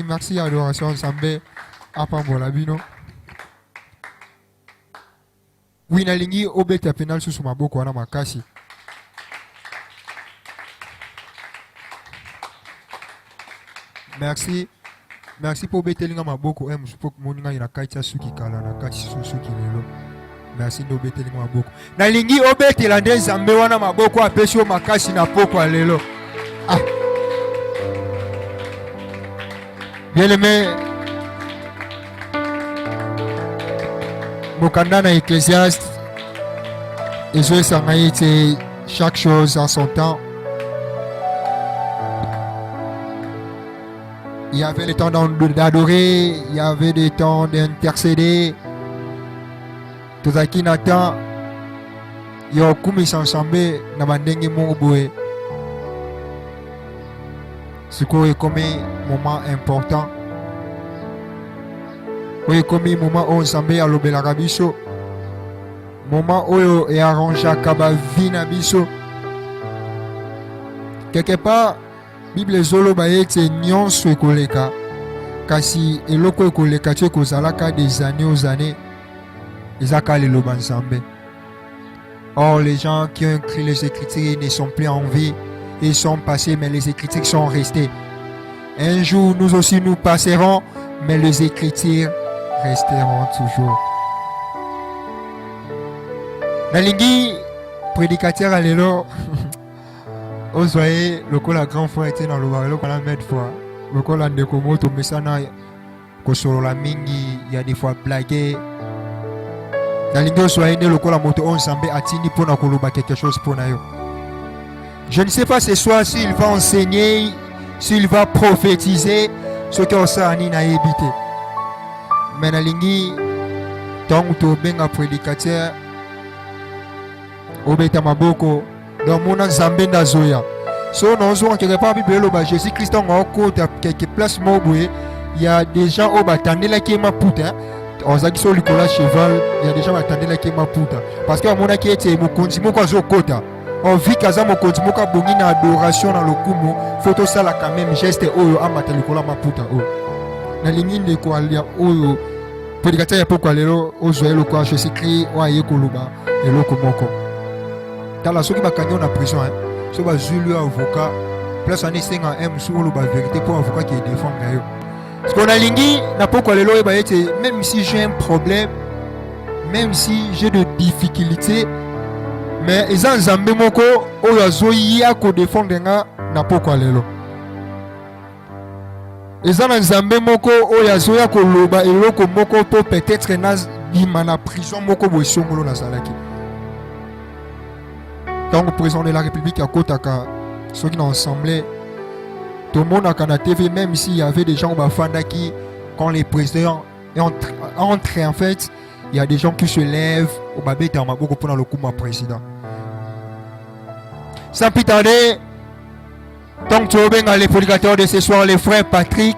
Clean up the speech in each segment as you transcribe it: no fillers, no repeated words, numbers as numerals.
Merci adoration Nzambe apambola bino. Oui nalingi obeta penal susu maboko wana makasi. Merci pour betelinga maboko msupo moninga ina kaita suki kala na kati suki lelo. Merci ndo betelinga maboko. Nalingi obetela nde Nzambe wana maboko apesi makasi na poko lelo. Ah. Bien-aimé, Mokanda na Ecclésiaste, Ezoé Sangaïté, chaque chose en son temps. Il y avait le temps d'adorer, il y avait le temps d'intercéder. Tout à qui n'attend, il y a beaucoup ensemble na bandenge moboé. Ce qui est comme un moment important. Oui, comme un moment où on s'en à l'obéla biso. Moment où on est arrangé à Kabavina biso. Quelque part, Bible Zolo Bayete Nyon Suekoleka. Kasi Eloko Ekoleka Tcheko Zalaka des années aux années. Ezaka le Lobanzambe. Or, les gens qui ont écrit les Écritures ne sont plus en vie. Ils sont passés, mais les Écritures sont restées. Un jour, nous aussi, nous passerons, mais les Écritures resteront toujours. Nalingi, prédicateur à l'élo, vous voyez, le col la grand frère était dans le barreau, qu'on a mis fois. Le col la décomo, tout mesana, kosoro la mingi, il y a des fois blagué. Nalingi, vous voyez, le col la moto, on s'en met à tini pour na koloba quelque chose pour na yo. Je ne sais pas ce soir s'il va enseigner, s'il va prophétiser ce qu'on sait na évité. Mais nalingi tant to benga prédicateur obeta maboko dans mon Nzambe ndazoya. So non so quelque part Bible ba Jésus Christ en côté quelque place moboué, il y a des gens au batande la qui ma puta. On a dit sur le cheval, il y a des gens batande la qui ma puta parce que mon aki était mo konti ko zo kota. On vit kaza mo konti mo ka bongi na adoration dans le kumu, photo ça là quand même geste oyo amata likola maputa o. Na lingi ndeko alia oyo prédicateur ya poko lelo ozo elo kwa Jésus Christ wa yekoluba eloko moko. Tala soki bakanyo na prison so ba zulu avocat place ani senga sur le vérité pour avocat qui défend gayo. Parce qu'on a lingi na poko lelo e ba ete même si j'ai un problème, même si j'ai de difficultés, mais eza Nzambe moko oyo azoyi ya ko défendre nga na poko lelo. Eza na Nzambe moko oyo azoya ko loba eloko moko to peut-être na bima na prison moko bo songolo na salaki. Quand le président de la République a kotaka ceux qui ont ensemble tout le monde a na TV même s'il y avait des gens au Fanda qui quand les présidents entrent en fait il y a des gens qui se lèvent au babé dans maboko pour le coup président. Sans plus tarder, tant que tu as les prédicateurs de ce soir, les frères Patrick,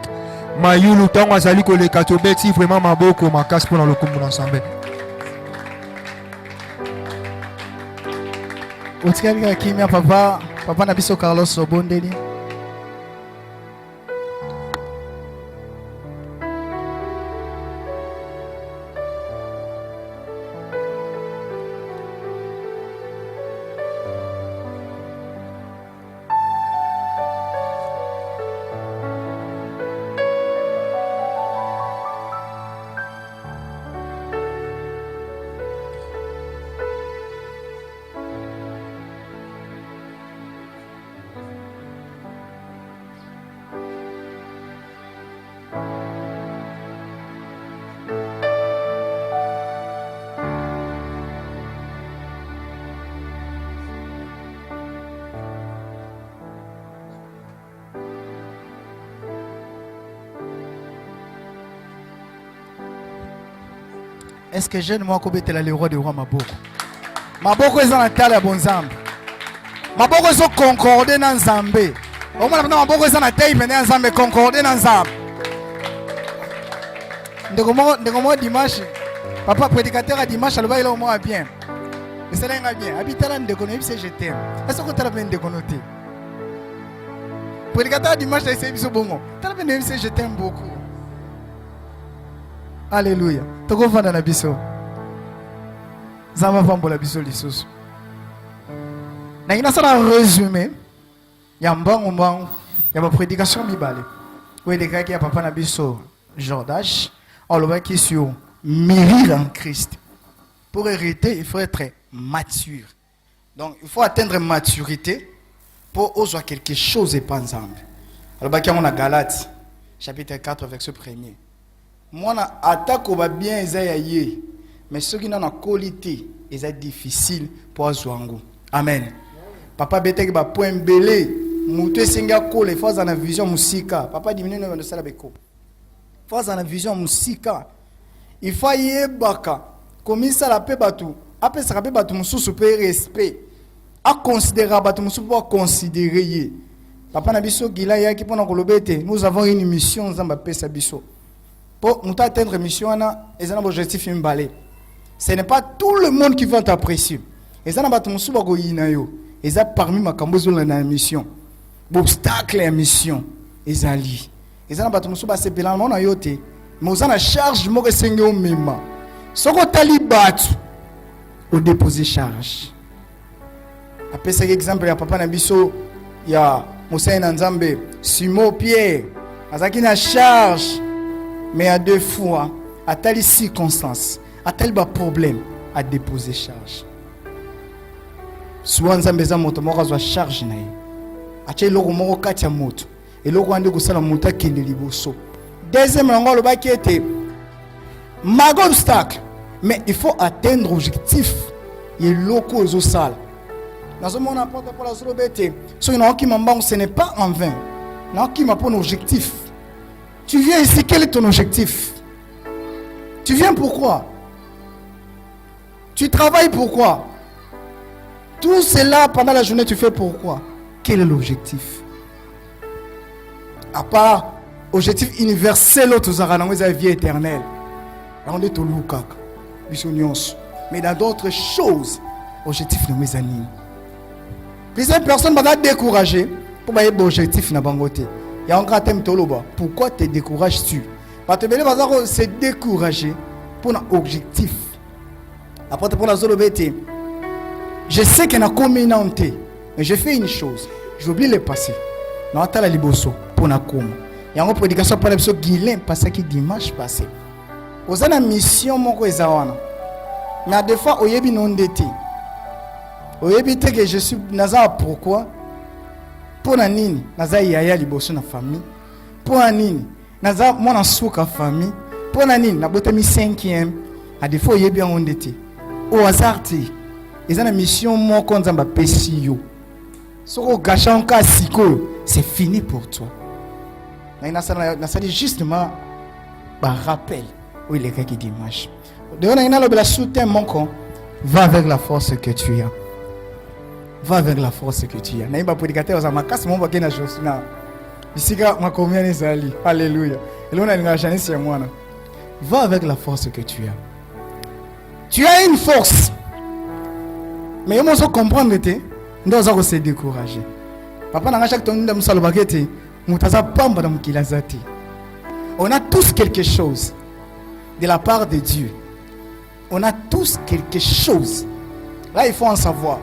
Mayulu, tant que tu as les katobeti vraiment maboko ma casse pour le coup ensemble. Otikali kimia papa na biso Carlos Obondeli. Est-ce que jeune moi kobetela le roi de roi maboko? Maboko eza na tala ya bonzambe. Maboko zo concorde na Nzambe. Omona kuna maboko eza na taille pene ya Nzambe concorde na Nzambe. Ndeko mo dimanche. Papa prédicateur à dimanche aloba ile mo bien. Mais ça nga bien. Habitala ndeko no bise je t'aime. Est-ce que tu as bien ndeko noté? Prédicateur dimanche, c'est biso bongo. T'as bien je t'aime beaucoup. Alléluia. Toko fanda na biso. Zama pambola biso lisusu. Na ina sana résumé. Ya mbangu mbangu. Ya ba prédication mibale. Où il est ya papa na biso Jordache. On le voit qui sur mûrir en Christ. Pour hériter, il faut être mature. Donc, il faut atteindre maturité pour oser quelque chose et pas ensemble. Alors, on a Galates, chapitre 4, verset 1er. Moi, on attaque bien Esaïe, mais ceux qui n'ont pas qualité, c'est difficile pour Azwango. Amen. Papa Betek ba point belé, mouté singa kole, faut avoir une vision musika. Papa diminue dans le salle beko. Faut avoir une vision musika. Il faut y baka. Comme ça la paix batu. Après ça la paix batu mususu pe respect. A considérer batu mususu pour considérer. Papa na biso gila ya ki pona kolobete. Nous avons une mission nzamba pesa biso. Pour nous atteindre mission na ezana objectif mbale. Ce n'est pas tout le monde qui va t'apprécier. Ezana batu mususu ba ko yina yo. Eza parmi makambo zo na mission. Obstacle à mission ezali. Ezana batu mususu ba sepela na yo te. Mais on a charge mo resenge o mema. Soko tali batu o déposer charge. Après cet exemple ya papa na biso ya Moussa Nzambe, Simon Pierre, azaki na charge mais à deux fois à telle circonstance, à tel problème à déposer charge. Souvent Nzambe za moto moko azwa charge na ye. Ache loko moko kati ya moto. Et loko ande kusala moto akende liboso. Deuxième langue le bac était mago obstacle. Mais il faut atteindre l'objectif. Il y a locaux aux salles. Dans ce monde, n'importe quoi, ce n'est pas en vain. Qui m'a pas un objectif. Tu viens ici, quel est ton objectif? Tu viens pourquoi? Tu travailles pourquoi? Tout cela pendant la journée, tu fais pourquoi? Quel est l'objectif? À part objectif universel, la vie éternelle. Mais dans d'autres choses, objectif ne nous anime. Plusieurs personnes vont être découragées pour avoir un objectif. Il y a un thème toloba. Pourquoi te décourages-tu? Parce que c'est découragé pour un objectif. Après pour la zolobete, je sais qu'il y a un communauté, mais je fais une chose. J'oublie le passé. Non, attends la liboso pour na comme. Il y a une prédication par le Guilain passé qui dimanche passé. Vous avez une mission mon koezawana. Mais des fois oyebi non dété. Oyebi te que je suis naza pourquoi? Pour na nini naza yaya liboso na famille. Pour na nini naza mona souka famille. Pour na nini na botami 5e. A des fois oyebi non dété. Au hasard te. Ils ont une mission mon konzamba pesi yo. Soko gachan ka siko, c'est fini pour toi. Mais na ça dit justement un rappel. Oui, les gars qui dimanche. De on a une soutien mon con. Va avec la force que tu as. Va avec la force que tu as. Naïba prédicateur ça m'a cassé mon baguette na chose na. Ici ga ma combien les ali. Alléluia. Et là on a une jeunesse c'est moi. Va avec la force que tu as. Tu as une force. Mais on doit comprendre que nous devons se décourager. Papa n'a chaque temps nous sommes baguette. Mutaza pamba dans mukilazati. On a tous quelque chose de la part de Dieu. On a tous quelque chose. Là, il faut en savoir.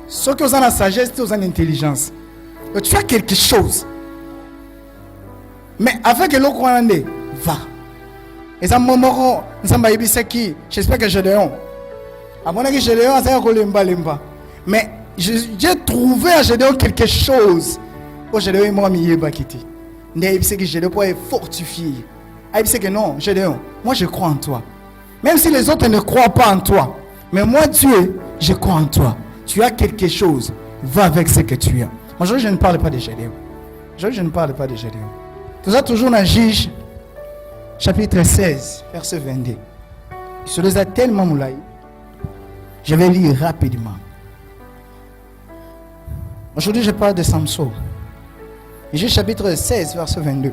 Ceux qui ont la sagesse, ceux qui ont l'intelligence. Tu as quelque chose. Mais avec l'autre, va. Et ça m'a dit, j'espère que j'ai Gédéon. À mon avis, Gédéon, c'est un lemba. Mais j'ai trouvé à Gédéon quelque chose. Oh, Gédéon, moi, je vais quitter. Mais il sait que Gédéon est fortifié. Il sait que non, Gédéon, moi je crois en toi. Même si les autres ne croient pas en toi. Mais moi, Dieu, je crois en toi. Tu as quelque chose. Va avec ce que tu as. Aujourd'hui, je ne parle pas de Gédéon. Aujourd'hui, je ne parle pas de Gédéon. Tout ça, toujours dans Juge, chapitre 16, verset 22. Je les ai tellement moulés. Je vais lire rapidement. Aujourd'hui, je parle de Samson. Juge, chapitre 16, verset 22.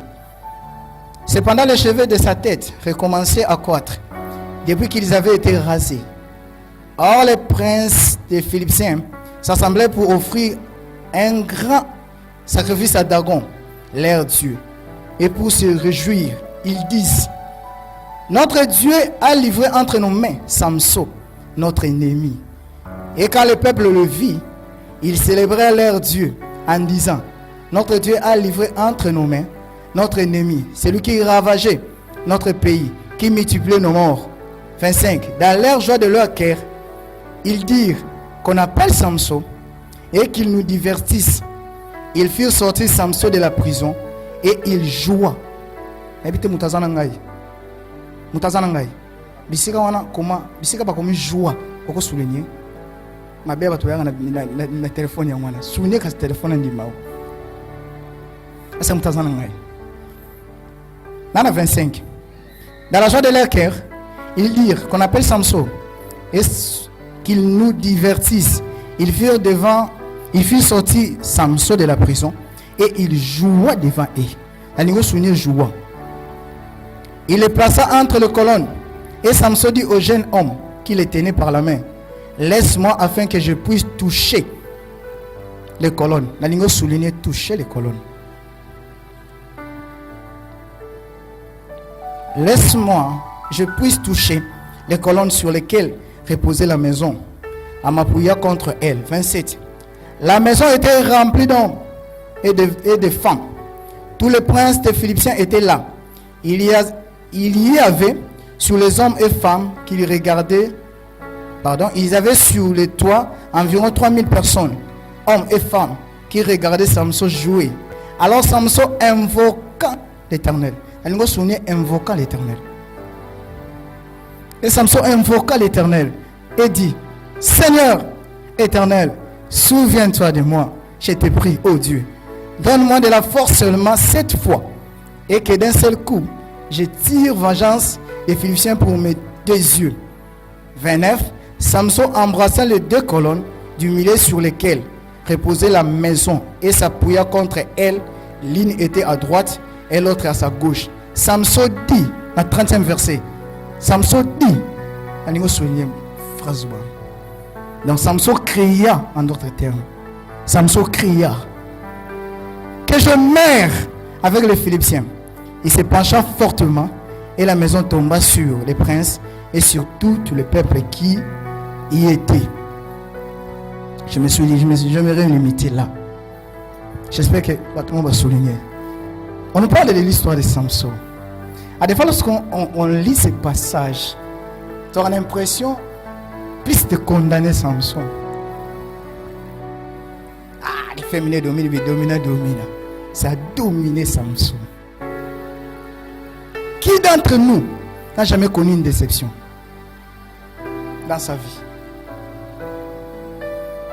Cependant, les cheveux de sa tête recommençaient à croître depuis qu'ils avaient été rasés. Or, les princes des Philistins s'assemblaient pour offrir un grand sacrifice à Dagon, leur Dieu. Et pour se réjouir, ils disent, notre Dieu a livré entre nos mains Samson, notre ennemi. Et quand le peuple le vit, ils célébraient leur Dieu en disant, notre Dieu a livré entre nos mains notre ennemi, celui qui ravageait notre pays, qui multipliait nos morts. 25. Dans leur joie de leur cœur, ils dirent qu'on appelle Samson et qu'il nous divertisse. Ils firent sortir Samson de la prison et il joua. Habite mutazanangai. Mutazanangai. Bisika wana koma, bisika ba komi joua. Oko souligner. Ma belle to yanga na téléphone ya wana. Souligner ka téléphone ndi mao. Asa mutazanangai. Nana 25. Dans la joie de leur cœur, ils dirent qu'on appelle Samson et qu'il nous divertisse. Ils firent sortir Samson de la prison et il joua devant eux. La ligne souvenir joua. Il les plaça entre les colonnes et Samson dit au jeune homme qui les tenait par la main, laisse-moi afin que je puisse toucher les colonnes. La ligne souligner toucher les colonnes. Laisse-moi, je puisse toucher les colonnes sur lesquelles reposait la maison, en m'appuyant contre elle. 27. La maison était remplie d'hommes et de femmes. Tous les princes des Philistins étaient là. Il y avait sur les hommes et femmes qui regardaient, ils avaient sur les toits environ 3000 personnes, hommes et femmes, qui regardaient Samson jouer. Alors Samson invoqua l'Éternel. Elle nous souvenait invoquant l'Éternel. Et Samson invoqua l'Éternel et dit, Seigneur Éternel, souviens-toi de moi. Je te prie, ô Dieu, donne-moi de la force seulement cette fois, et que d'un seul coup, je tire vengeance des Philistins pour mes deux yeux. 29. Samson embrassa les deux colonnes du milieu sur lesquelles reposait la maison et s'appuya contre elle. L'une était à droite et l'autre à sa gauche. Samson dit, la 30e verset, Samson dit, phrase. Donc Samson cria, en d'autres termes, Samson cria, que je meure avec les Philistins. Il se pencha fortement et la maison tomba sur les princes et sur tout le peuple qui y était. Je me suis dit, je me limiter là. J'espère que tout le monde va souligner. On nous parle de l'histoire de Samson. À des fois, lorsqu'on lit ces passages, tu auras l'impression plus de condamner Samson. Ah, les féminins dominent. Ça a dominé Samson. Qui d'entre nous n'a jamais connu une déception dans sa vie?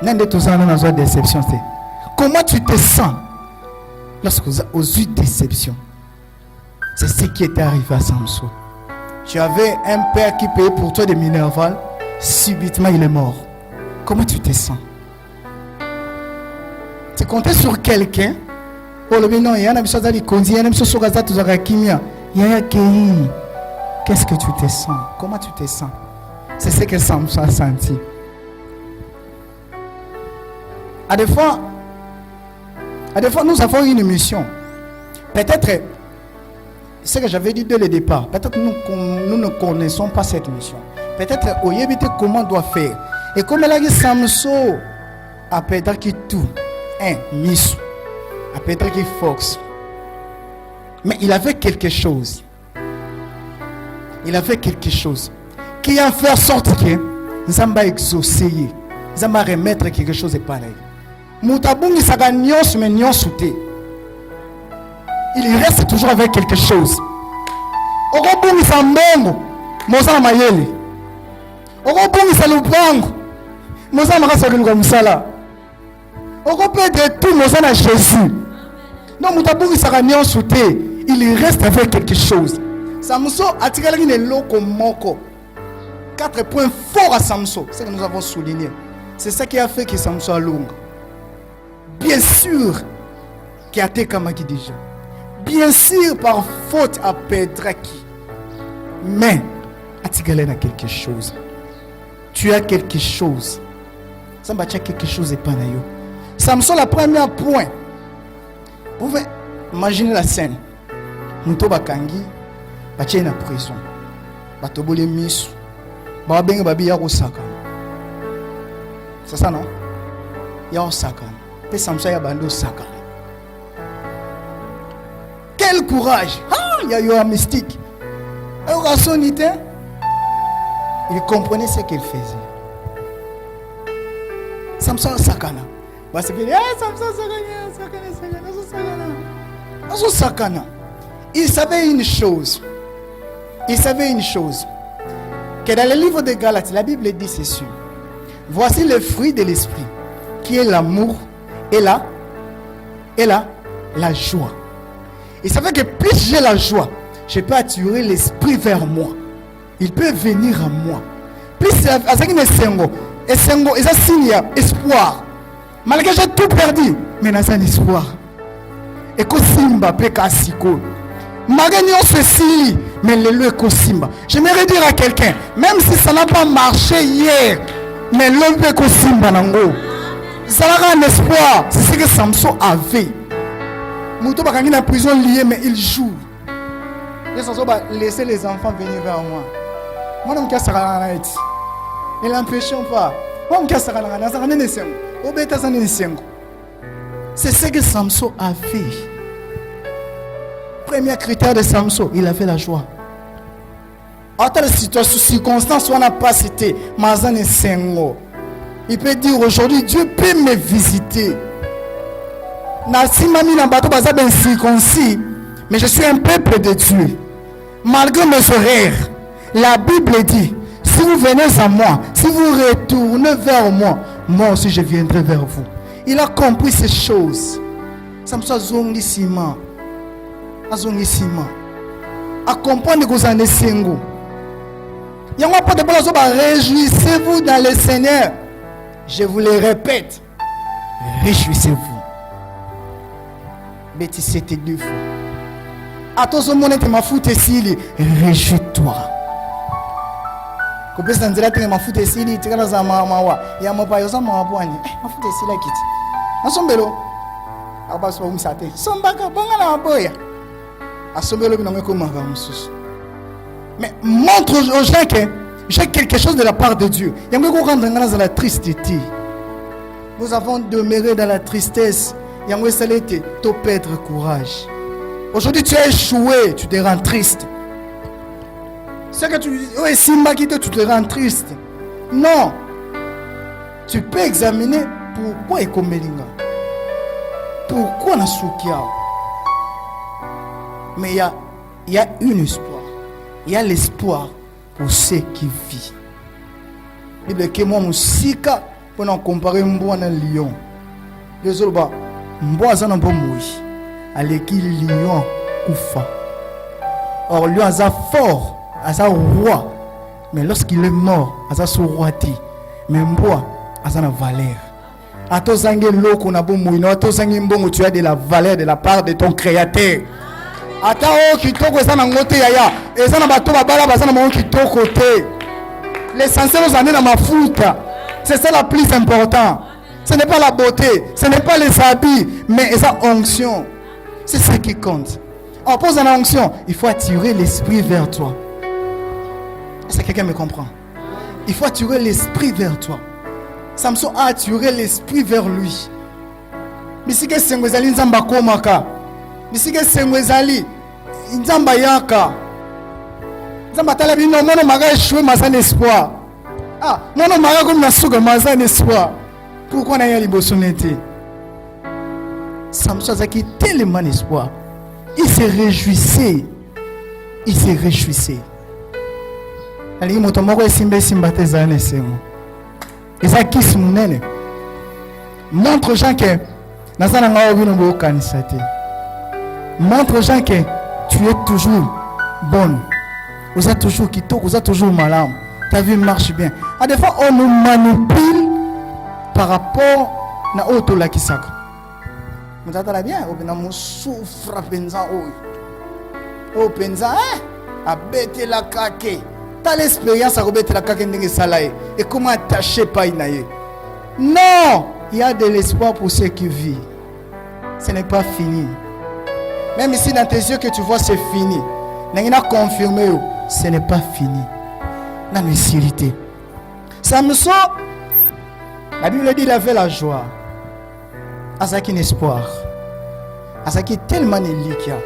L'un de tous en a une déception, c'est comment tu te sens lorsque vous avez eu déception. C'est ce qui est arrivé à Samson. Tu avais un père qui payait pour toi des minerval, subitement il est mort. Comment tu te sens? Tu comptais sur quelqu'un. Oh le non, il y a une chose à dire, il y a une chose sur Gaza, tu auras kimia. Qu'est-ce que tu te sens? Comment tu te sens? C'est ce que Samson a senti. À des fois, nous avons une mission. Peut-être, ce que j'avais dit dès le départ, peut-être nous ne connaissons pas cette mission. Peut-être, au Yébité, comment on doit faire. Et comme elle a dit Samson, à peut-être qui tout, mission, à peut-être qui force. Mais il avait quelque chose. Il avait quelque chose qui a fait en sorte que nous allons exaucer, nous allons remettre quelque chose de pareil. Moutabungi saga nyos mais nyos souté. Il reste toujours avec quelque chose. Orobungi sambongo, moza mayele. Orobungi salubango, moza marasa kulwa musala. Orobede tout moza na Jésus. Non moutabungi saga nyos souté, il reste avec quelque chose. Samson a tiré le loko moko. 4 points forts à Samson, c'est ce que nous avons souligné. C'est ça qui a fait que Samson a long. Bien sûr qu'il a été comme qui déjà. Bien sûr par faute à Pedraki. Mais Atigalène a quelque chose. Tu as quelque chose. Ça va quelque chose et pas naïo. Samson, le premier point Vous pouvez imaginer la scène. Muto bakangi, batie na prison. Batobole misu. Babenga babi ya kosaka. C'est ça non? Ya osaka. Pe Samson ya bando saka. Quel courage! Ah, il y a eu un mystique. Un rationité. Il comprenait ce qu'il faisait. Samson sakana. Bah c'est bien. Samson sakana. Il savait une chose. Que dans le livre de Galates, la Bible dit ceci. Voici le fruit de l'esprit, qui est l'amour et la joie. Il savait que plus j'ai la joie, je peux attirer l'esprit vers moi. Il peut venir à moi. Plus avec une espoir, malgré que j'ai tout perdu, mais dans un espoir. Et que Simba peut kasiko. Malgré ceci, mais le lieu que Simba. J'aimerais dire à quelqu'un, même si ça n'a pas marché hier, mais l'homme peut que Simba nango. Ça a un espoir. C'est ce que Samson avait. Mouto bakangi na prison lié, mais il joue. Et Samson va laisser les enfants venir vers moi. Moi, je ne sais pas. Ne l'empêchons pas. Moi, je ne sais pas. C'est ce que Samson a fait. Premier critère de Samson, il avait la joie. En telle situation, circonstance, on n'a pas cité. Il peut dire aujourd'hui, Dieu peut me visiter. Mais je suis un peuple de Dieu. Malgré mes erreurs, la Bible dit, si vous venez à moi, si vous retournez vers moi, moi aussi je viendrai vers vous. Il a compris ces choses. Samson a zongissima. A comprendre que vous en êtes single. Il n'y a pas de place où réjouissez-vous dans le Seigneur. Je vous le répète. Réjouissez-vous. Bêtise, c'était deux fois. Attention, mon été m'a foutu ici. Réjouis-toi. Quand vous êtes là, m'a foutu ici. Tu vas à Mamawa. Il y a mon père, il y a mon père. M'a foutu ici là, quitte. Dans son vélo. Abbas va vous sater. Son bac, bon, à la boya. À son vélo, il n'a pas comme un mais montre aux gens que j'ai quelque chose de la part de Dieu. Il y a un rendre dans la tristesse. Nous avons demeuré dans la tristesse. Il y a un salé te perdre courage. Aujourd'hui, tu as échoué, tu te rends triste. C'est que tu te rends triste. Non. Tu peux examiner pourquoi il comme pourquoi on a soukia. Mais il y a un espoir. Il y a l'espoir pour ceux qui vivent. Il dit que moi, musika, pour nous comparer Mboa à lion. Les autres, Mboa a un bon mouille. Avec lion, Koufa. Or, lion a fort, a roi. Mais lorsqu'il est mort, a son roi dit. Mais Mboa a une valeur. A tous les gens qui ont bon mouille, a tous les gens tu as de la valeur de la part de ton Créateur. Ata o kitoko eza na ngote yaya eza na bato babala baza na mongo kitoko te. L'essentiel aux années dans ma mafuta. C'est ça la plus important. Ce n'est pas la beauté, ce n'est pas les habits, mais eza onction. C'est ça qui compte. En posant la onction, il faut attirer l'esprit vers toi. Est-ce que quelqu'un me comprend? Il faut attirer l'esprit vers toi. Samson a attiré l'esprit vers lui. Bisike sengwezali nzamba komaka. Bisike sengwezali nzamba yaka. Nzamba tala bino mono maga échoué mazan espoir. Ah, mono maga comme na suga mazan espoir. Pourquoi na ya libosonete? Samson a qui tellement espoir. Il se réjouissait. Il se réjouissait. Ali moto moko esimbe simba tezane sengo. Eza kiss munene. Montre aux gens que nazana ngao bino bo kanisa te. Montre aux gens que tu es toujours bonne. Vous êtes toujours kitoko, vous êtes toujours malade. Ta vie marche bien. À des fois on nous manipule par rapport na auto la kisaka. Vous entendez bien? On a souffre penza o. O penza a bête la kake. T'as l'expérience à remettre la kake ndenge salaye. Et comment attacher pas inaye? Non, il y a de l'espoir pour ceux qui vivent. Ce n'est pas fini. Même ici dans tes yeux que tu vois, c'est fini. N'a confirmé, ce n'est pas fini. Dans l'hostilité. Samson, la Bible dit qu'il avait la joie. Azaki un espoir. Azaki tellement nelikia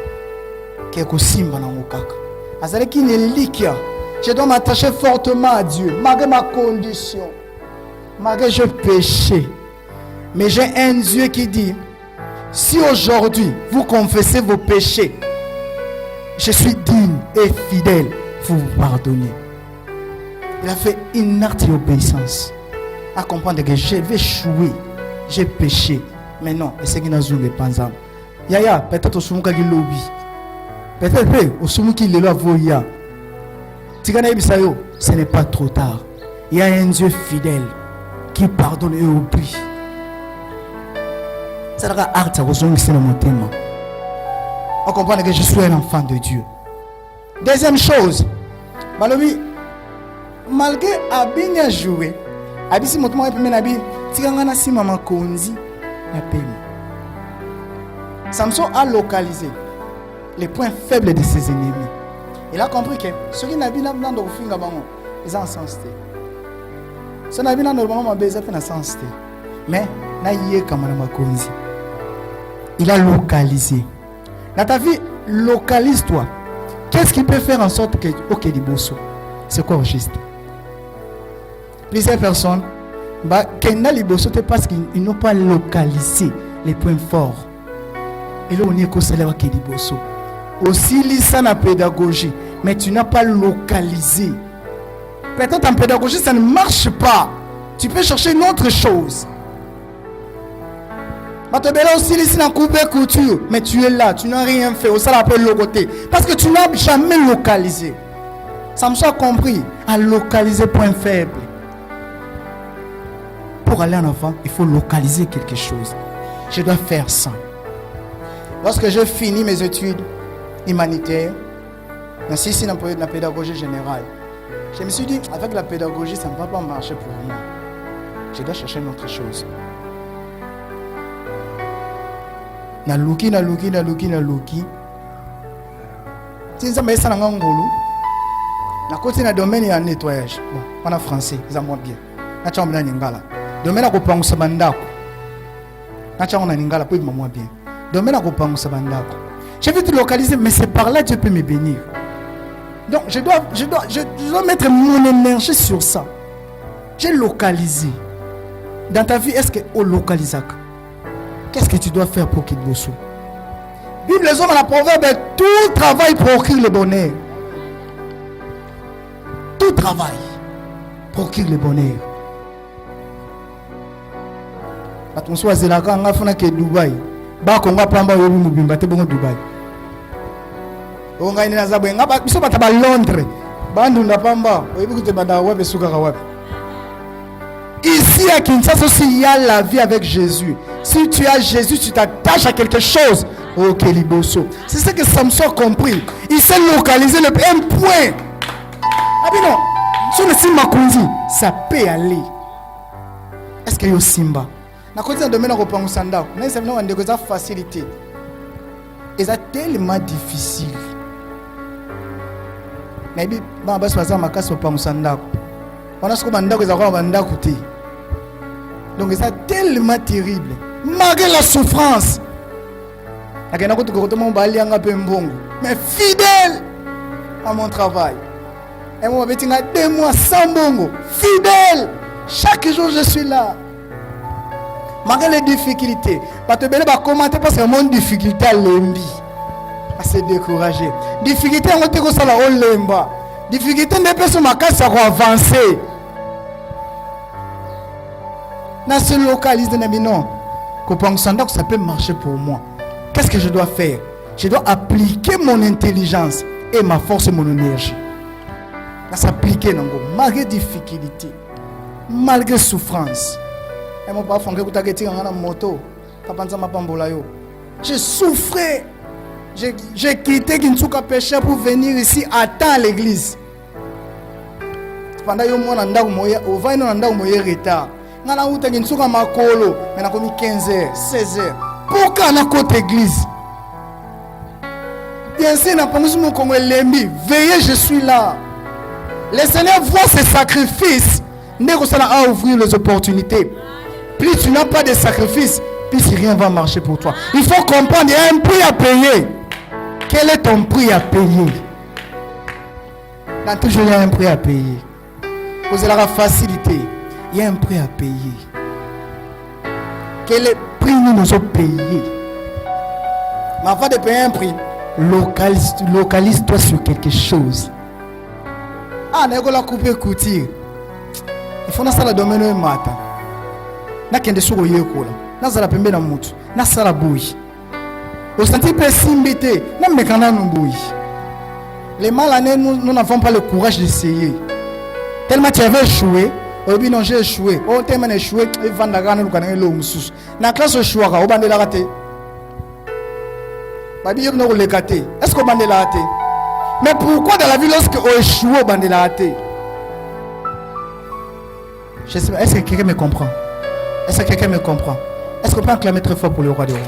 qu'il y a simba na mukaka. Azaki nelikia. Je dois m'attacher fortement à Dieu, malgré ma condition, malgré je péché. Mais j'ai un Dieu qui dit, si aujourd'hui vous confessez vos péchés, je suis digne et fidèle pour vous pardonner. Il a fait une acte d'obéissance à comprendre que je vais échouer, j'ai péché. Mais non, et c'est qui n'a pas besoin. Yaya, peut-être au soumou qui lobby. Peut-être au soumou qui le voya. Ce n'est pas trop tard. Il y a un Dieu fidèle qui pardonne et oublie. Ça doit être acte dans mon thème. On comprend que je suis un enfant de Dieu. Deuxième chose, malgré Abin joué, Abisi Motomo et Menabi, Tigangana si maman Konzi, la paix. Samson a localisé les points faibles de ses ennemis. Il a compris que ceux qui n'habitent pas dans le film, ils ont un sens. Ceux qui n'habitent pas dans le film, ils ont un sens. Mais, il a localisé. Dans ta vie, localise-toi. Qu'est-ce qui peut faire en sorte que ok di bosso? C'est quoi au juste? Plusieurs personnes, parce qu'ils n'ont pas localisé les points forts. Et là, on est célèbre qui dit bosso. Aussi, lisa la pédagogie, mais tu n'as pas localisé. Peut-être en pédagogie, ça ne marche pas. Tu peux chercher une autre chose. Aussi, ici, dans la couture, mais tu es là, tu n'as rien fait. Ça l'appelle logoté. Parce que tu n'as jamais localisé. Samson a compris à localiser point faible. Pour aller en avant, il faut localiser quelque chose. Je dois faire ça. Lorsque j'ai fini mes études humanitaires, dans la pédagogie générale, je me suis dit, avec la pédagogie, ça ne va pas marcher pour moi. Je dois chercher une autre chose. Na luki. Si ça me ça na ngolo. Na côté na domaine ya nettoyage. Bon, en français, ils en bien. Na chamba na ngala. Domaine ko pangusa bandako. Na chamba na ngala pour moi bien. Domaine ko pangusa bandako. Je vais te localiser, mais c'est par là que Dieu peut me bénir. Donc je dois mettre mon énergie sur ça. J'ai localisé. Dans ta vie, est-ce que au localisac? Qu'est-ce que tu dois faire pour qu'il bosse? Bible les hommes à la proverbe, tout travail procure le bonheur. Tout travail procure le bonheur. Attention à Zélaka, on a fait Dubaï. Bah, on va prendre le Mubimba, c'est bon Dubaï. On a une azabou, on a besoin de Londres. Bandou na pamba, on a besoin de Wabe Sukarawabe. Ici à Kinshasa aussi, il y a la vie avec Jésus. Si tu as Jésus, tu t'attaches à quelque chose. Ok, Liboso. C'est ce que Samson a compris. Il s'est localisé le un point. Ah bien non. Sur le Simba Kunzi, ça peut aller. Est-ce qu'il y a Simba? Dans le domaine de Sanda, c'est une facilité. Et c'est tellement difficile. Mais bien, je vais ma casse au Sanda. On a ce qu'on a dit. Donc c'est tellement terrible. Malgré la souffrance. Mais fidèle à mon travail. Et moi, je suis 2 mois sans bongo. Fidèle. Chaque jour, je suis là. Malgré les difficultés. Je vais commenter parce que mon difficulté à l'embi. À se décourager. Difficulté à l'emba. Difficulté de personnes à avancer. Dans ce localisme, non. Ça peut marcher pour moi. Qu'est-ce que je dois faire? Je dois appliquer mon intelligence et ma force et mon énergie. Ça s'appliquer malgré difficulté, malgré souffrance. J'ai souffert. J'ai quitté Kinsuka péché pour venir ici attendre l'église. Pendant que je suis retard. Je suis makolo, mais 15h, 16h. Pourquoi on a côté église? Bien sûr, n'a pas mon Congo lembi. Veillez, je suis là. Le Seigneur voit ses sacrifices. Négociant à ouvrir les opportunités. Plus tu n'as pas de sacrifices, plus rien va marcher pour toi. Il faut comprendre, il y a un prix à payer. Quel est ton prix à payer? Dans toujours, il y a un prix à payer. Vous avez la facilité. Il y a un prix à payer. Quel est le prix que nous avons payé? Mais avant de payer un prix, localise-toi sur quelque chose. Ah, n'est-ce pas couper couture? Il faut que ça la domine le matin. Na kende soko yekola. Na zala pembe na mutu. Na sala boui. Au senti pessimbité. Na mekana numboui. Les malanais, nous n'avons pas le courage d'essayer. Tellement tu avais échoué. Au bien non j'ai échoué. Oh tellement échoué. Et vandagane nous connaît l'homme sous. Na classe échoué. Au bandé la raté. Babi yop no le katé. Est-ce qu'on bandé la raté? Mais pourquoi dans la vie lorsque on échoue au bandé la raté? Je sais pas. Est-ce que quelqu'un me comprend? Est-ce que quelqu'un me comprend? Est-ce qu'on peut acclamer très fort pour le roi des rois?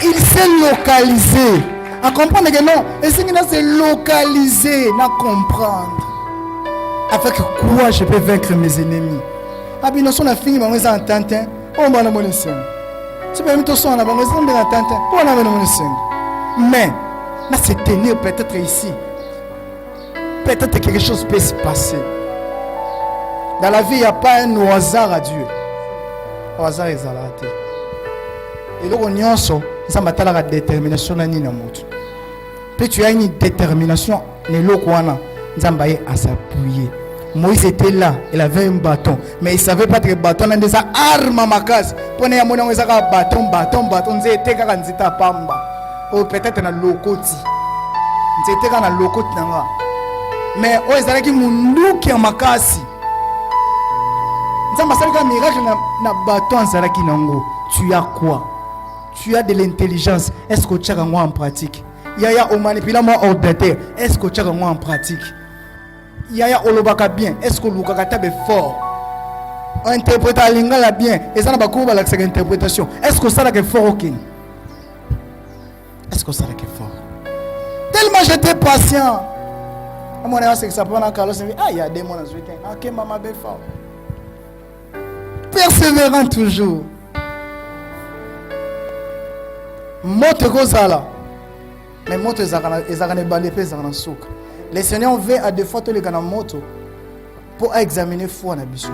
Il s'est localisé. À comprendre que non. Et c'est qu'il s'est localisé. À comprendre. Avec quoi je peux vaincre mes ennemis? Ah bien, nous avons fini, mais nous avons tenté. On va nous laisser. Tu peux me dire que nous avons tenté. On va nous laisser. Mais, là, c'est tenir peut-être ici. Peut-être que quelque chose peut se passer. Dans la vie, il n'y a pas un hasard à Dieu. Le hasard est zalaté. Et donc, on y a la détermination. Puis tu as une détermination. À s'appuyer. Moïse était là, il avait un bâton, mais il ne savait pas que le bâton avait des armes à ma case. Pour ne pas bâton, c'était quand on était pamba. Ou peut-être dans le lokoti. C'était quand on lokoti. Mais oh, ils allaient mundu qui a ma case. Tu as quoi? Tu as de l'intelligence. Est-ce que tu as en pratique? Yaya au manipulateur ordinateur. Est-ce que tu as en pratique? Yaya olobaka bien. Est-ce que l'ukakata est fort? Interpréter lingala bien. Et ça n'a pas couru avec cette interprétation. Est-ce que ça est fort au King? Est-ce que ça est fort? Tellement j'étais patient. Mon ami c'est que ça prend un Carlos. Ah, il y a des mois dans ce week-end. Ok, maman bien fort. Persévérant toujours. Mote kozala. Mais moto ezakane balepe ezakana souka. Le Seigneur veut à deux fois tous les gars dans moto pour examiner foi na biso.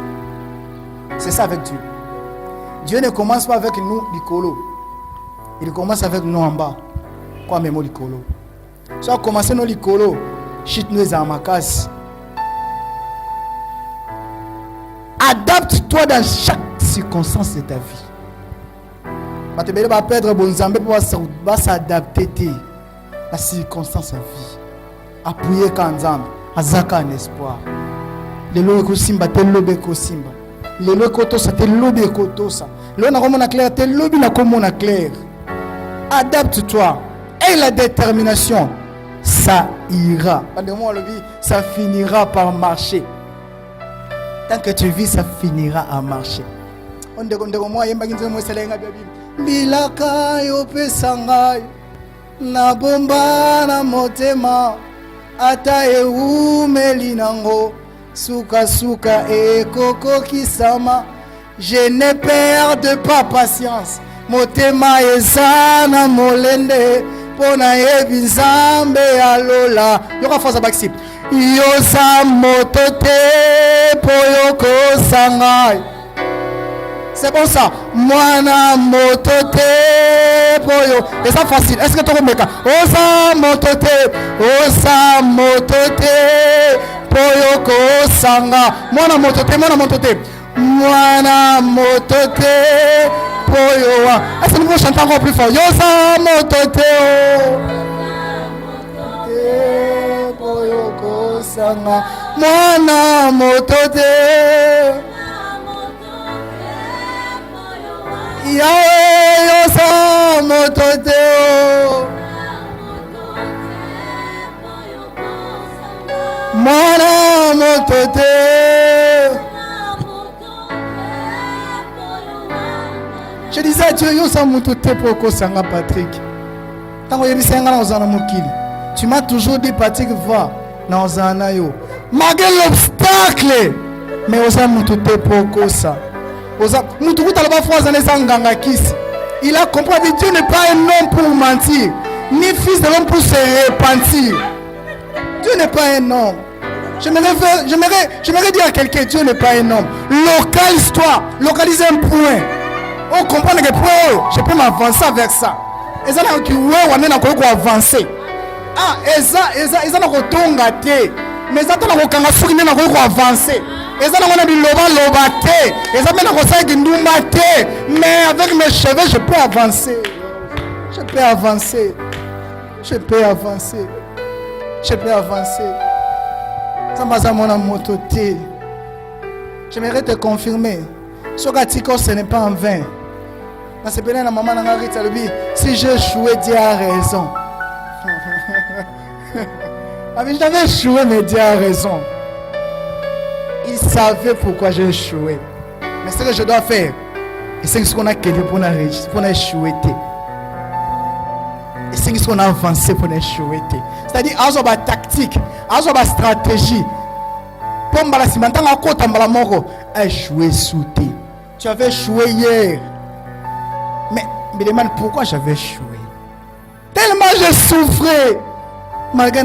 C'est ça avec Dieu. Dieu ne commence pas avec nous l'icolo. Il commence avec nous en bas. Quoi même l'icolo. Soit commencer nous l'icolo, chit nous à ma casse. Adapte-toi dans chaque circonstance de ta vie. Tu vas perdre bon zambé pour s'adapter à la circonstance de la vie. Appuyer quand zambé, azaka un espoir. Le lobe ko simba, te lobe ko simba. Le lobe ko tosa, te lobe ko tosa. Le na komona clair, te lobe na komona clair. Adapte-toi. Et la détermination, ça ira. Ça finira par marcher. Tant que tu vis, ça finira à marcher. On dit moi, il y a un bilaka yo pesangai na bomba na motema ata eumeli nango suka suka ekoko kisama. Je ne perds pas patience. Motema ezana molende pona yebi nzambe alola. Yoka faza baksip. Yosa motote poyoko sangai. C'est bon ça. Mwana motote poyo. Et ça facile. Est-ce que tu remets ça? Osa motote poyo ko sanga. Mwana motote. Mwana motote poyo. Est-ce que nous pouvons chanter encore plus fort? Yosa motote poyo ko sanga. Mwana motote. Yahweh yosa motote mwana motote. Je disais à Dieu yosa motote pour Kosanga Patrick. Tango yebisenga na ozana mokili. Tu m'as toujours dit Patrick va na ozana yo. Malgré l'obstacle, mais oza mutu te poko ça. Oza mutu kuta loba fois ane sanganga kisi. Il a compris que Dieu n'est pas un homme pour mentir, ni fils de l'homme pour se repentir. Dieu n'est pas un homme. J'aimerais dire à quelqu'un, Dieu n'est pas un homme. Localise-toi, localise un point. On comprend que point, je peux m'avancer avec ça. Et ça, on a avancer. Ah, et ça, on te. Mais ça, on a avancer. Et ça, on a dit loba te. Et ça, on a dit mais avec mes cheveux, je peux avancer. Je peux avancer. Je peux avancer. Je peux avancer. J'aimerais te confirmer. Ce n'est pas en vain. Si j'ai échoué, Dieu a raison. J'avais échoué, mais Dieu a raison. Il savait pourquoi j'ai échoué. Mais ce que je dois faire, c'est ce qu'on a créé pour échouer. Et c'est ce qu'on a avancé pour échouer. C'est-à-dire, il y a une tactique, il y a une stratégie. Pour échouer sous tes. Tu avais échoué hier. Mais me demande pourquoi j'avais échoué. Tellement j'ai souffert. Malgré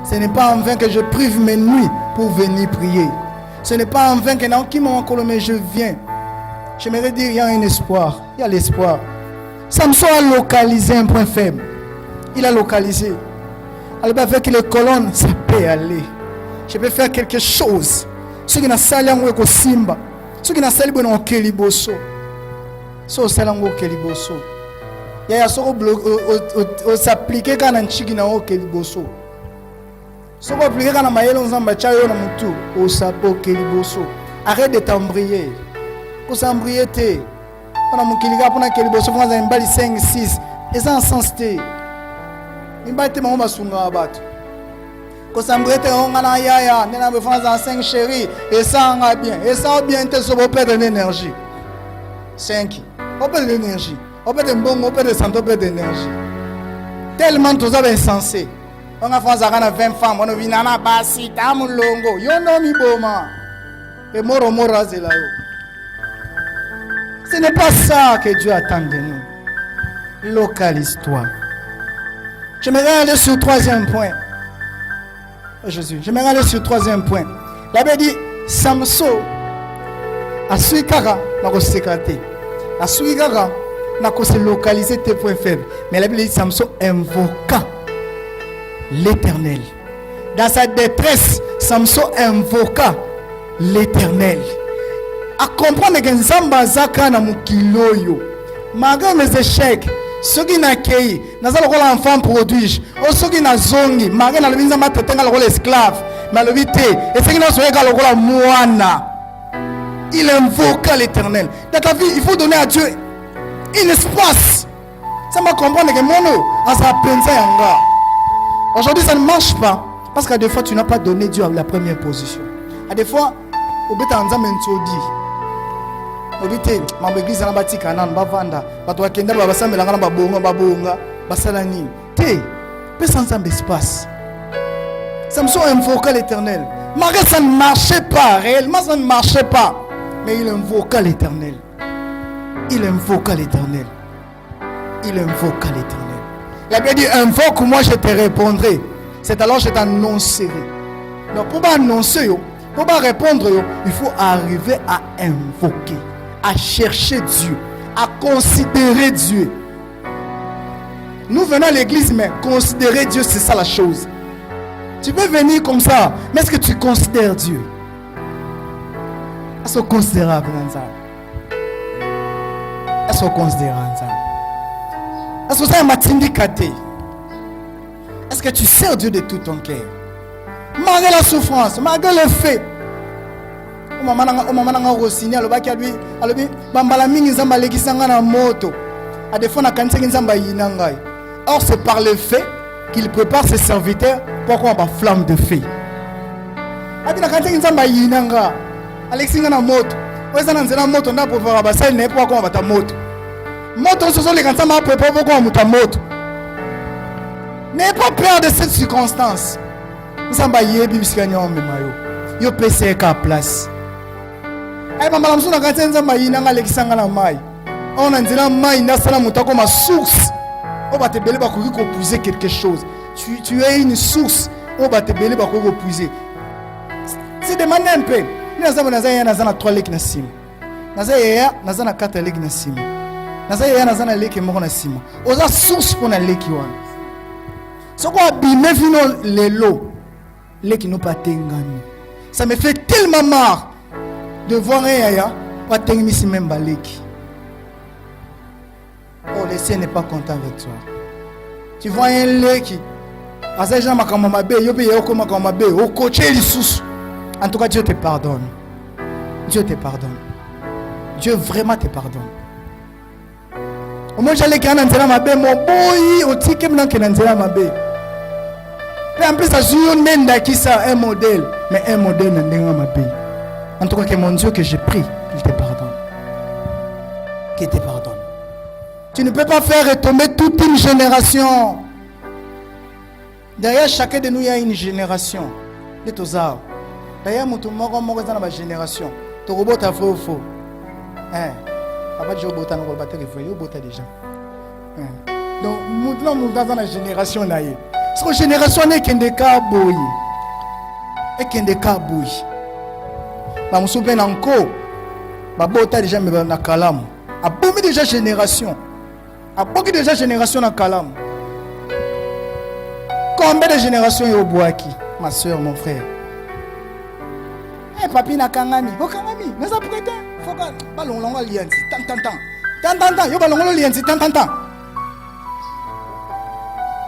ce n'est pas en vain que je prive mes nuits pour venir prier. Ce n'est pas en vain que je viens. J'aimerais dire, il y a un espoir. Il y a l'espoir. Samson a localisé un point faible. Il a localisé. Alors avec les colonnes, ça peut aller. Je peux faire quelque chose. Ceux qui n'ont pas de simba. Ceux qui n'ont pas de keliboso. Ceux qui n'ont pas de keliboso. Il y a ceux qui s'appliquent quand on chiki na o keliboso. Ceux qui appliquent quand on maïlo nzamba chayo na mutu o sapo keliboso. Arrête de t'embrayer. Pour s'embrayer te. On a mon kiliga pour na keliboso pour na mbali 5 6. Et ça en sens te. Imbate ma sunga abatu. Ko s'embrayer te on na yaya, na me France en 5 chéri et ça en bien. Et ça bien te so perdre l'énergie. 5. On perd l'énergie. On perd de bon, on perd de santé, on perd d'énergie. Tellement tout ça est insensé. On a France à 20 femmes, on a vu nana basi, tamu longo, yo no mi boma. Et moro zela yo. Ce n'est pas ça que Dieu attend de nous. Localise-toi. J'aimerais aller sur le troisième point. Oh Jésus, j'aimerais aller sur le troisième point. La Bible dit, Samson a suivi Kara, n'a pas sécrété. A suivi Kara, n'a pas localisé tes points faibles. Mais la Bible dit, Samson invoqua l'Éternel. Dans sa détresse, Samson invoqua l'Éternel. À comprendre que Nzamba Zaka na mukiloyo. Malgré mes échecs, ceux qui n'ont pas eu enfant prodige, ou ceux qui n'ont zongi, malgré na Nzamba tetenga le rôle esclave, mais le vite, et ceux qui n'ont pas le rôle moana. Il invoqua l'Éternel. Dans ta vie, il faut donner à Dieu un espace. Ça m'a comprendre que mono, à sa pensa yanga. Aujourd'hui, ça ne marche pas. Parce qu'à des fois, tu n'as pas donné Dieu à la première position. À des fois, au bêta Nzamba Ntodi. Au bêta, ma église na bati kanan bavanda. Bato wakenda babasambela ngana babonga basalani. Té, peu sans espace. Samson invoqua l'Éternel. Malgré ça ne marchait pas, réellement ça ne marchait pas. Mais il invoqua l'Éternel. Il invoqua l'Éternel. Il invoqua l'Éternel. La Bible dit, invoque, moi je te répondrai. C'est alors que je t'annoncerai. Donc pour annoncer, pour répondre, il faut arriver à invoquer, à chercher Dieu, à considérer Dieu. Nous venons à l'église, mais considérer Dieu, c'est ça la chose. Tu peux venir comme ça, mais est-ce que tu considères Dieu? Est-ce qu'on considère ça? Est-ce qu'on considère ça? Est-ce que ça m'a indiqué? Est-ce que tu sers Dieu de tout ton cœur? Malgré la souffrance, malgré le fait. Or c'est par le fait qu'il prépare ses serviteurs pour qu'on ait une flamme de feu. oza na nzela moto nda préféra basali na ye po akoma bata moto moto oso ozoleka nzambe aprépa po akoma moto ya moto. N'ayez pas peur de cette circonstance. Nzambe ayebi bisika nyonso omema yo yo pesa ye ka place. Ayi bambala mosusu na kati nzambe ayinanga alekisanga na mai oyo na nzela mai ndasala moto akoma source oyo bato ebele bakoki kopuiser quelque chose. Tu es une source oyo bato ebele bakoki kopuiser. C'est demandé un peu. Naza yaya naza na 3 leki na sima. Naza yaya naza na 4 leki na sima. Naza yaya naza na leki moko na sima. Oza source pour na leki wana. Soko abime vino lelo leki no pas tengami. Ça me fait tellement marre de voir un yaya pas tengami même baleki. Oh, le ciel n'est pas content avec toi. Tu vois un leki asa jama kama mabe yo pe yo koma kama mabe o coacher lisusu. En tout cas, Dieu te pardonne. Dieu te pardonne. Dieu vraiment te pardonne. Au moins, j'allais quand on ma bé, mon boy, au ticket, maintenant que on ma bé. Et en plus, ça joue qui ça un modèle, mais un modèle n'a ma bé. En tout cas, que mon Dieu que j'ai pris, qu'il te pardonne. Qu'il te pardonne. Tu ne peux pas faire retomber toute une génération. Derrière chacun de nous, il y a une génération. De tous arbres. D'ailleurs, mutu moko moko dans ma génération. To robota faux faux. Papa je robota no robota que faux, robota déjà. Donc maintenant nous dans la génération là. Cette génération n'est qu'un des boy. Et qu'un des boy. Ba musupe nanko. Ba bota déjà me na kalamu. A bomi déjà génération. A boki déjà génération na kalamu. Combien de générations yo boaki, ma soeur, mon frère? Papi na kangami, o kangami, nasa prêter, faut que balongo lianzi, tant, yo balongo lianzi, tant.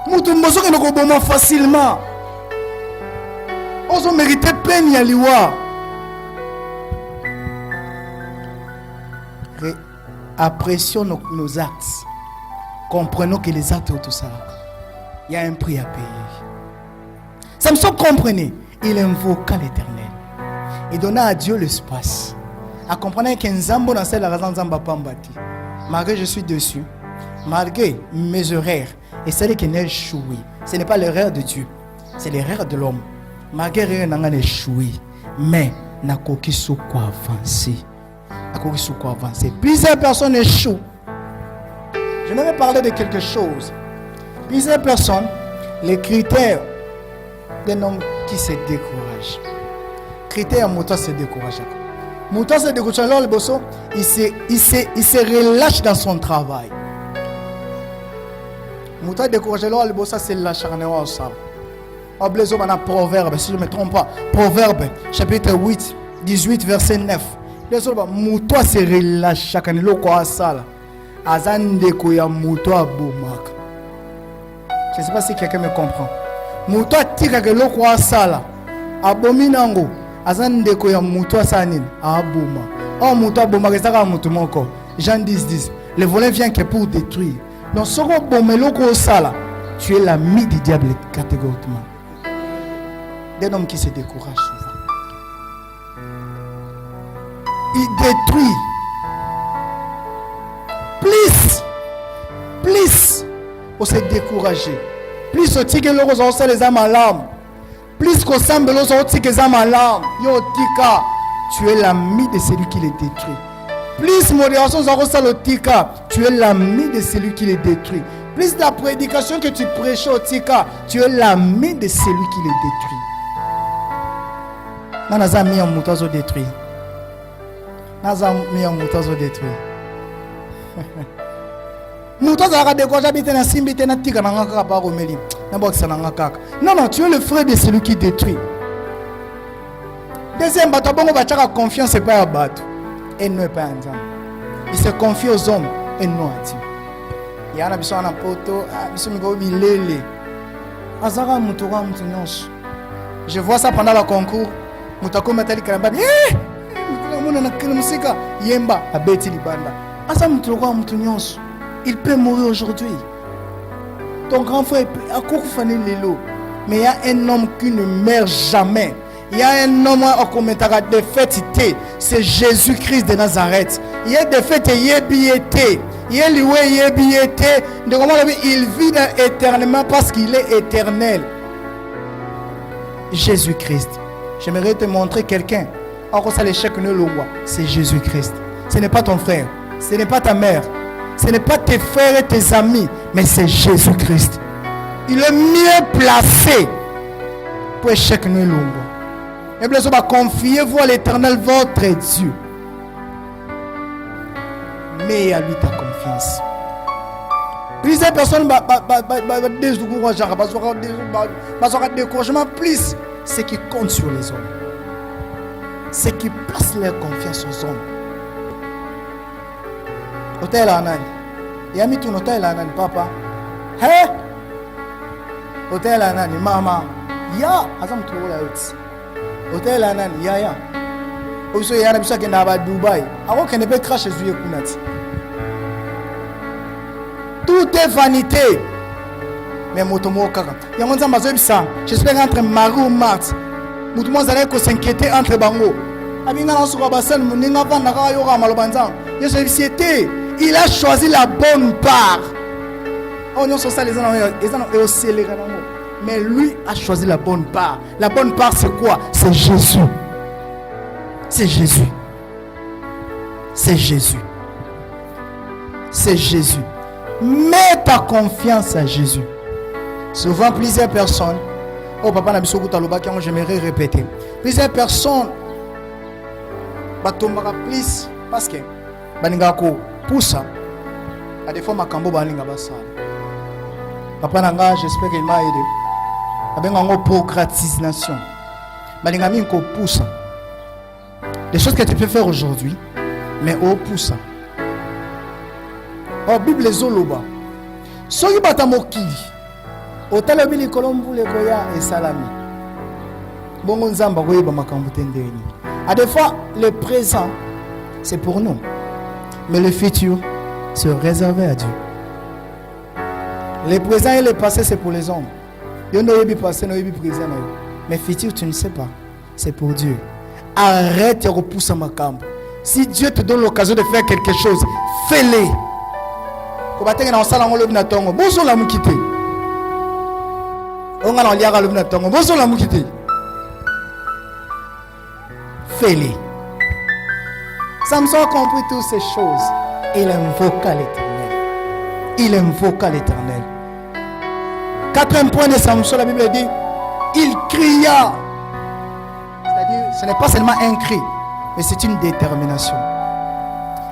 Mutu mboso ke noko boma facilement. Ozo mériter peine ya liwa. Apprécions nos actes. Comprenons que les actes tout ça, il y a un prix à payer. Samson comprenait, il invoqua l'Éternel. Il donna à Dieu l'espace. À comprendre qu'un zambo dans cette raison zamba pambati. Malgré je suis dessus, malgré mes erreurs, et celle qui n'a échoué, ce n'est pas l'erreur de Dieu, c'est l'erreur de l'homme. Malgré rien n'a échoué, mais n'a coquille sur quoi avancer. N'a coquille sur quoi avancer. Plusieurs personnes échouent. Je vais parler de quelque chose. Plusieurs personnes, les critères d'un homme qui se décourage. Critère Mouta se décourage. Mouta se décourage. Alors le bosso, il se relâche dans son travail. Mouta décourage. Alors le bosso se lâche en salle. Oblézo dans Proverbe, si je ne me trompe pas. Proverbe, chapitre 8, 18, verset 9. Les autres, Mouta se relâche chaque année. Le quoi salle. Azan décoya Mouta bomak. Je ne sais pas si quelqu'un me comprend. Mouta tire que le quoi salle. Abominango. Azan deko ya mutu asanine aboma. Oh mutu aboma kesaka mutu moko. Jean 10. Le volet vient que pour détruire. Donc soko bomelo ko sala, tu es l'ami du diable catégoriquement. Des hommes qui se découragent souvent. Il détruit. Plus on se décourager. Plus on tire le rose on les âmes à l'âme. Plus qu'on semble l'os que ça malam, yo tika, tu es l'ami de celui qui les détruit. Plus modération ça le tika, tu es l'ami de celui qui les détruit. Plus la prédication que tu prêches au tika, tu es l'ami de celui qui les détruit. Nanazami en moutazo détruit. Nazami en moutazo détruit. Moutazo a découragé habiter na simbité na tika na ngaka ba romeli. Non, tu es le frère de celui qui détruit. Deuxième, confiance, c'est pas à battre. Et non, pas un homme. Il se confie aux hommes et non à Dieu. Il y a un poto, je vois ça pendant le concours. Il peut mourir aujourd'hui. Ton grand frère a couru fané l'élo. Mais il y a un homme qui ne meurt jamais. Il y a un homme au commentaire de fête, c'est Jésus-Christ de Nazareth. Il y a des fêtes, il y a billetté. Il y a lui, il y a billetté. Il vit éternellement parce qu'il est éternel. Jésus-Christ. J'aimerais te montrer quelqu'un. Encore ça, l'échec ne le voit. C'est Jésus-Christ. Ce n'est pas ton frère. Ce n'est pas ta mère. Ce n'est pas tes frères et tes amis. Mais c'est Jésus-Christ. Il est mieux placé pour échec ne le voit. Et bien, on va confier-vous à l'Éternel, votre Dieu. Mais à lui ta confiance. Plusieurs personnes découragement, plus c'est qui compte sur les hommes. C'est qui placent leur confiance aux hommes. Hôtel Anani. Il y a mis ton hôtel Anani, papa. Hein? Hôtel Anani, maman. Ya, azam trouve la haute. Hôtel Anani, ya. Aussi, il y a un monsieur qui est à Dubaï. Avant qu'il ne peut cracher sur les kunati. Tout est vanité. Mais motomo kaka. Il y a un monsieur qui j'espère entre Marie ou Marthe. Motomo allait s'inquiéter entre bango. Abinga na suka basan muninga vanda ka yoka malobanza. Yesu société, il a choisi la bonne part. On y ça les gens et aussi les gars. Mais lui a choisi la bonne part. La bonne part c'est quoi? C'est Jésus. C'est Jésus. C'est Jésus. C'est Jésus. Mets ta confiance à Jésus. Souvent plusieurs personnes, oh papa n'a pas j'aimerais répéter. Plusieurs personnes batombaka plus parce que baninga ko poussa à des fois makambo baninga basala. Papa nanga j'espère qu'il m'a aidé. Abenga ngo procrastination. Baninga mi ko poussa. Les choses que tu peux faire aujourd'hui, mais au poussa. Oh Bible zoloba. Soki batamokili. Otala bili kolombu le koya et salami. Bongo nzamba koyeba makambo tendeni. À des fois le présent c'est pour nous. Mais le futur c'est réservé à Dieu. Le présent et le passé c'est pour les hommes. Yo no yebi passé no yebi présent. Mais futur tu ne sais pas. C'est pour Dieu. Arrête de repousser ma camp. Si Dieu te donne l'occasion de faire quelque chose, fais-le. Bonjour la mukite. Bonjour la mukite. Fais-le. Samson a compris toutes ces choses. Il invoqua l'Éternel. Il invoqua l'Éternel. Quatrième point de Samson, la Bible dit, il cria. C'est-à-dire, ce n'est pas seulement un cri, mais c'est une détermination.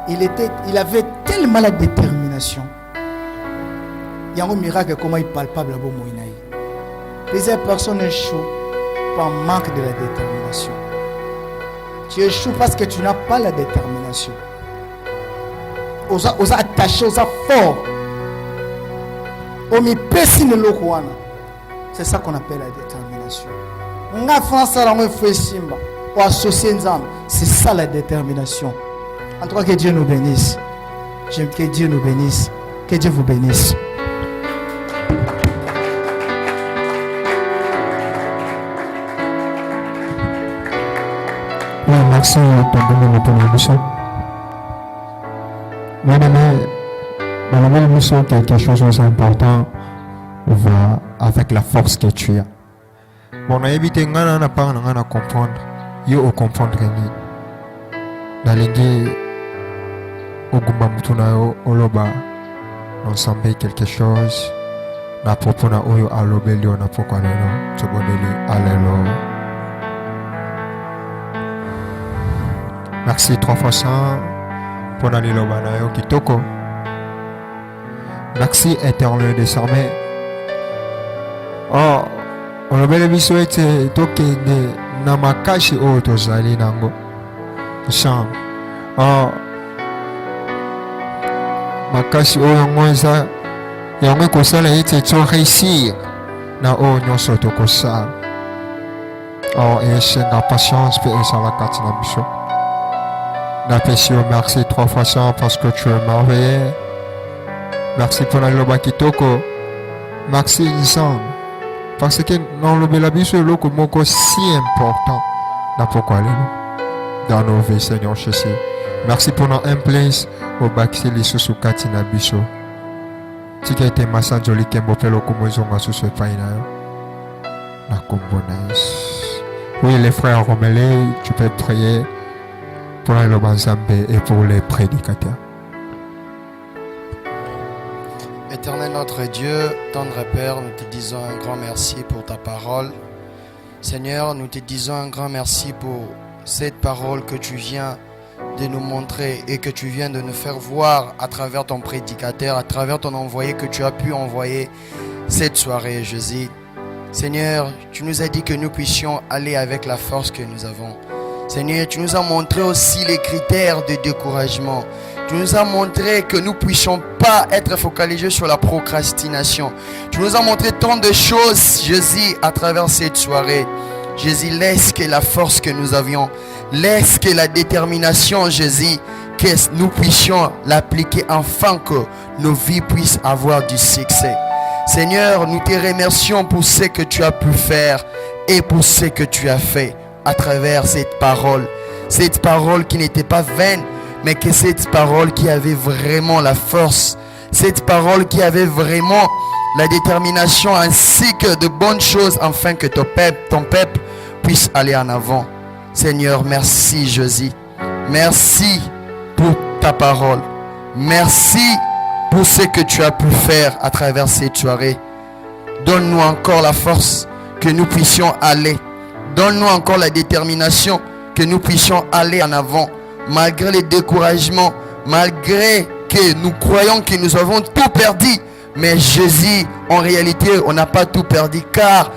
Il avait tellement la détermination. Il y a un miracle comment il est palpable à Moïnaï. Plusieurs personnes échouent par manque de la détermination. Tu échoues parce que tu n'as pas la détermination. Osa attaché, osa fort. C'est ça qu'on appelle la détermination. C'est ça la détermination. En tout cas, que Dieu nous bénisse. Que Dieu nous bénisse. Que Dieu vous bénisse. Oui, merci pour ton émission. Madame, mission quelque chose d'important va avec la force que tu as. Bon, on a évité de comprendre. Yo au comprendre ni. Nalingi ogumba mutuna yo oloba ensemble quelque chose. Na propona oyo alobelio na pokwa lelo. Tobondeli alelo. Merci 3 fois 100 pour la lilobana yo kitoko. Merci éternel désormais. Oh, on a bien biso ete tokende na makashi oyo tozali nango. Chant. Oh, makashi oyo ngoza yango ekosala ete to réussir na oyo nyonso tokosala. Oh, esenga patience pe ezala kati na biso. N'apprécie merci 3 fois 100 parce que tu es merveilleux. Merci pour la loba kitoko. Merci Nzam. Parce que dans le belabiso loko moko si important. na pourquoi dans nos vies, Seigneur Jésus. Merci pour nos place au Baxi Lisusu Katina Biso. Tika ete masanjoli kembo pelo kumwezonga susu epaina yo. Na kombonais. Oui, les frères Romele, tu peux prier pour le Banzambe et pour les prédicateurs. Éternel notre Dieu, tendre Père, nous te disons un grand merci pour ta parole. Seigneur, nous te disons un grand merci pour cette parole que tu viens de nous montrer et que tu viens de nous faire voir à travers ton prédicateur, à travers ton envoyé que tu as pu envoyer cette soirée, Jésus. Seigneur, tu nous as dit que nous puissions aller avec la force que nous avons. Seigneur, tu nous as montré aussi les critères de découragement. Tu nous as montré que nous ne puissions pas être focalisés sur la procrastination. Tu nous as montré tant de choses, Jésus, à travers cette soirée. Jésus, laisse que la force que nous avions, laisse que la détermination, Jésus, que nous puissions l'appliquer afin que nos vies puissent avoir du succès. Seigneur, nous te remercions pour ce que tu as pu faire et pour ce que tu as fait à travers cette parole qui n'était pas vaine, mais que cette parole qui avait vraiment la force, cette parole qui avait vraiment la détermination ainsi que de bonnes choses afin que ton peuple puisse aller en avant. Seigneur, merci Jésus. Merci pour ta parole. Merci pour ce que tu as pu faire à travers cette soirée. Donne-nous encore la force que nous puissions aller. Donne-nous encore la détermination que nous puissions aller en avant. Malgré les découragements, malgré que nous croyons que nous avons tout perdu. Mais Jésus, en réalité, on n'a pas tout perdu. Car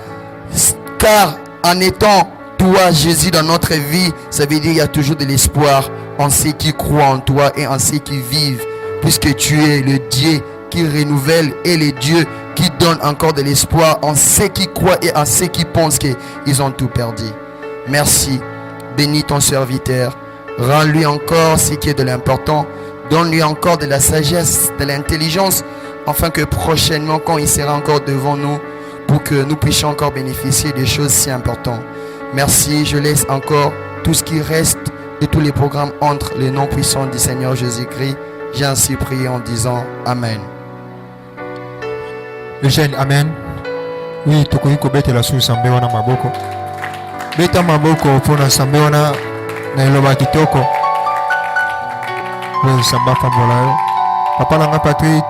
en étant toi, Jésus, dans notre vie, ça veut dire qu'il y a toujours de l'espoir en ceux qui croient en toi et en ceux qui vivent. Puisque tu es le Dieu qui renouvelle et le Dieu qui donne encore de l'espoir en ceux qui croient et en ceux qui pensent qu'ils ont tout perdu. Merci. Bénis ton serviteur. Rends-lui encore ce qui est de l'important. Donne-lui encore de la sagesse, de l'intelligence, afin que prochainement, quand il sera encore devant nous, pour que nous puissions encore bénéficier des choses si importantes. Merci. Je laisse encore tout ce qui reste de tous les programmes entre les noms puissants du Seigneur Jésus-Christ. J'ai ainsi prié en disant Amen. Eugène, Amen. Oui, tokoki kobetela su nsambe wana maboko. Beta maboko mpona nsambe wana na eloba kitoko. Oui, nsambe apambola yo. Papa nanga Patrick,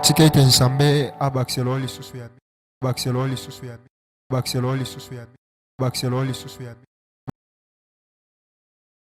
tika ete nsambe abakisela lisusu ya mi. Bakisela lisusu ya mi. Bakisela lisusu ya mi. Bakisela lisusu ya mi.